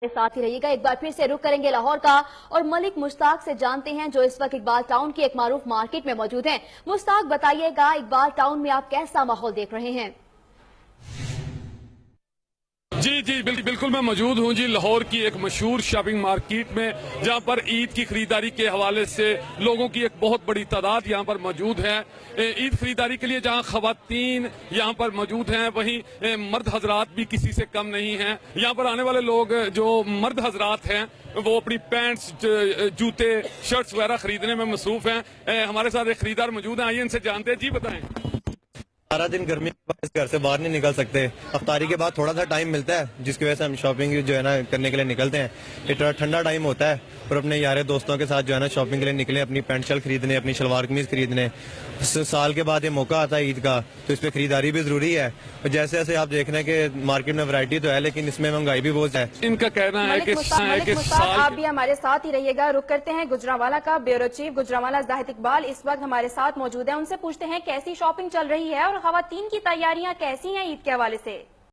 साथ ही रहिएगा। एक बार फिर से रुख करेंगे लाहौर का और मलिक मुश्ताक से जानते हैं जो इस वक्त इकबाल टाउन की एक मारूफ मार्केट में मौजूद हैं। मुश्ताक, बताइएगा इकबाल टाउन में आप कैसा माहौल देख रहे हैं? जी बिल्कुल मैं मौजूद हूँ जी लाहौर की एक मशहूर शॉपिंग मार्केट में, जहाँ पर ईद की खरीदारी के हवाले से लोगों की एक बहुत बड़ी तादाद यहाँ पर मौजूद है। ईद खरीदारी के लिए जहाँ खवातीन यहाँ पर मौजूद हैं, वहीं मर्द हजरात भी किसी से कम नहीं हैं। यहाँ पर आने वाले लोग जो मर्द हजरात हैं वो अपनी पैंट्स, जूते, शर्ट्स वगैरह खरीदने में मसरूफ हैं। हमारे साथ एक खरीदार मौजूद हैं, आइए इनसे जानते हैं। जी बताएं। सारा दिन गर्मी के वजह से घर से बाहर नहीं निकल सकते। अफ्तारी के बाद थोड़ा सा टाइम मिलता है जिसकी वजह से हम शॉपिंग जो है ना करने के लिए निकलते हैं। ये थोड़ा ठंडा टाइम होता है और अपने यार दोस्तों के साथ जो है ना शॉपिंग के लिए निकले, अपनी पैंट शर्ट खरीदने, अपनी शलवार कमीज खरीदने। साल के बाद ये मौका आता है ईद का, तो इस पर खरीदारी भी जरूरी है। और जैसे जैसे आप देख रहे हैं कि मार्केट में वैरायटी तो है लेकिन इसमें महंगाई भी बहुत है। इनका कहना है कि आप भी हमारे साथ ही रहिएगा। रुक करते हैं गुजरांवाला का। ब्यूरो चीफ गुजरांवाला जाहिद इकबाल इस वक्त हमारे साथ मौजूद है। उनसे पूछते हैं कैसी शॉपिंग चल रही है और खवातीन की तैयारियां कैसी हैं ईद के हवाले से।